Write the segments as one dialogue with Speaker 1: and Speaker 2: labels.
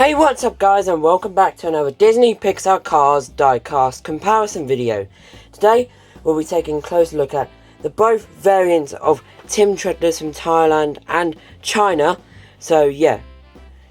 Speaker 1: Hey, what's up guys, and welcome back to another Disney Pixar Cars Diecast comparison video. Today we'll be taking a closer look at the both variants of Tim Treadless from Thailand and China. So yeah,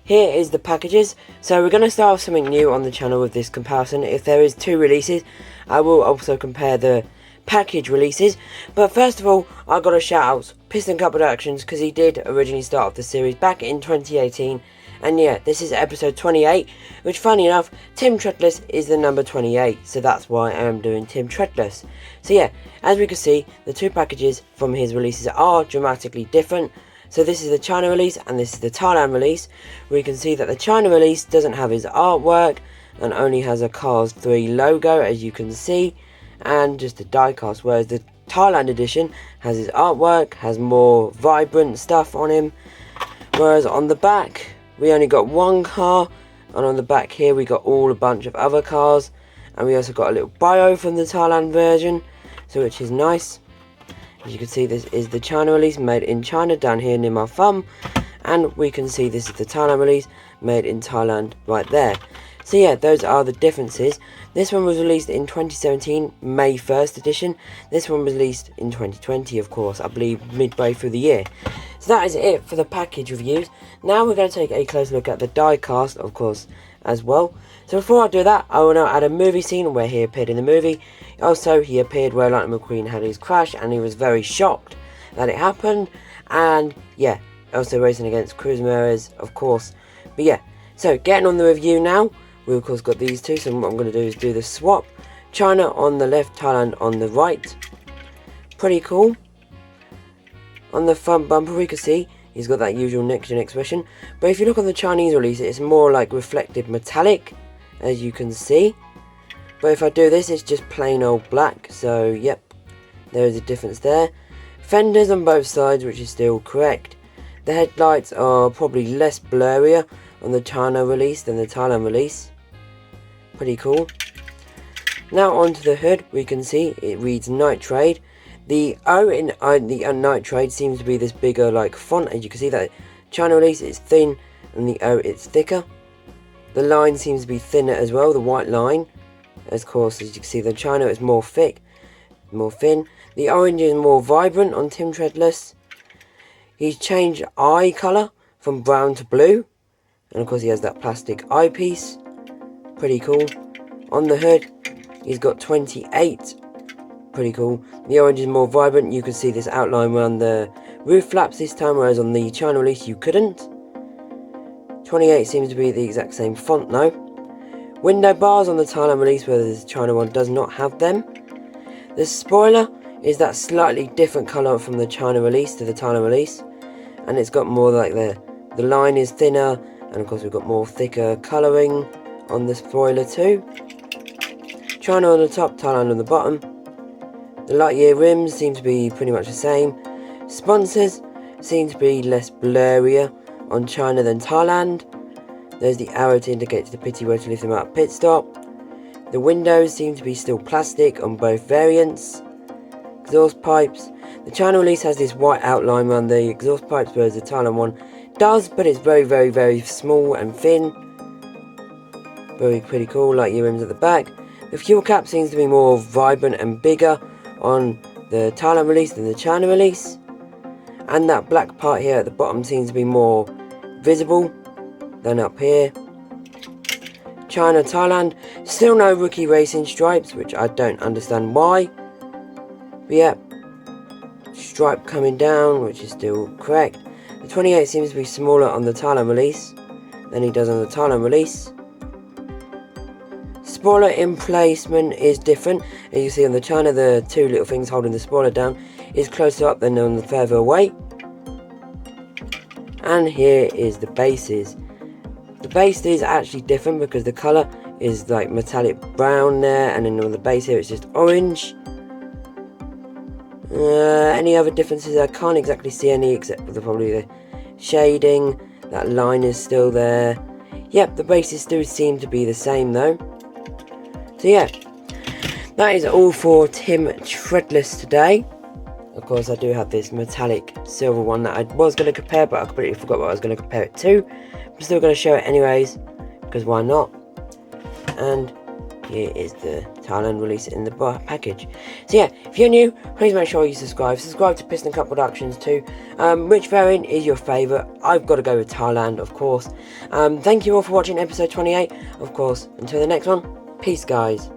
Speaker 1: here is the packages. So we're going to start with something new on the channel with this comparison. If there is two releases, I will also compare the package releases. But first of all, I got to shout out Piston Cup Productions, because he did originally start off the series back in 2018. And yeah, this is episode 28, which funny enough, Tim Treadless is the number 28, so that's why I am doing Tim Treadless. So yeah, as we can see, the two packages from his releases are dramatically different. So this is the China release and this is the Thailand release. We can see that the China release doesn't have his artwork and only has a Cars 3 logo, as you can see, and just a diecast, whereas the Thailand edition has his artwork, has more vibrant stuff on him, whereas on the back we only got one car, and on the back here we got a bunch of other cars, and we also got a little bio from the Thailand version, so which is nice. As you can see, this is the China release, made in China, down here near my thumb, and we can see this is the Thailand release, made in Thailand, right there. So yeah, those are the differences. This one was released in 2017, May 1st edition. This one was released in 2020, of course, I believe midway through the year. So that is it for the package reviews. Now we're going to take a close look at the diecast, of course, as well. So before I do that, I will now add a movie scene where he appeared in the movie. Also, he appeared where Lightning McQueen had his crash, and he was very shocked that it happened. And yeah, also racing against Cruz Ramirez, of course. But yeah, so getting on the review now. We of course got these two, so what I'm going to do is do the swap. China on the left, Thailand on the right. Pretty cool. On the front bumper we can see he's got that usual next-gen expression. But if you look on the Chinese release, it's more like reflective metallic, as you can see. But if I do this, it's just plain old black. So yep, there is a difference there. Fenders on both sides, which is still correct. The headlights are probably less blurrier on the China release than the Thailand release. Pretty cool. Now onto the hood, we can see it reads Nitroade. The O in the Nitroade seems to be this bigger like font, as you can see that China release is thin and the O it's thicker. The line seems to be thinner as well, the white line. Of course, as you can see, the China is more thick, more thin. The orange is more vibrant on Tim Treadless. He's changed eye colour from brown to blue. And of course he has that plastic eyepiece. Pretty cool. On the hood, he's got 28. Pretty cool. The orange is more vibrant. You can see this outline around the roof flaps this time, whereas on the China release you couldn't. 28 seems to be the exact same font now. Window bars on the Thailand release, whereas the China one does not have them. The spoiler is that slightly different colour from the China release to the Thailand release. And it's got more like the line is thinner. And of course we've got more thicker colouring on the spoiler too. China on the top, Thailand on the bottom. The Lightyear rims seem to be pretty much the same. Sponsors seem to be less blurrier on China than Thailand. There's the arrow to indicate to the pity where to lift them out pit stop. The windows seem to be still plastic on both variants. Exhaust pipes. The China release has this white outline around the exhaust pipes, whereas the Thailand one does, but it's very, very, very small and thin. Very pretty cool, like your rims at the back. The fuel cap seems to be more vibrant and bigger on the Thailand release than the China release. And that black part here at the bottom seems to be more visible than up here. China, Thailand, still no rookie racing stripes, which I don't understand why. But yeah, stripe coming down, which is still correct. The 28 seems to be smaller on the Thailand release than he does on the Thailand release. Spoiler emplacement is different. As you see on the China, the two little things holding the spoiler down is closer up than on the further away. And here is the bases. The base is actually different because the colour is like metallic brown there, and then on the base here it's just orange. Any other differences? I can't exactly see any, except for probably the shading. That line is still there. Yep, the bases do seem to be the same though. So yeah, that is all for Tim Treadless today. Of course, I do have this metallic silver one that I was going to compare, but I completely forgot what I was going to compare it to. I'm still going to show it anyways. because why not? And here is the Thailand release in the package. So yeah, if you're new, please make sure you subscribe. Subscribe to Piston Cup Productions too. Which variant is your favourite? I've got to go with Thailand, of course. Thank you all for watching episode 28. Of course, until the next one, peace guys.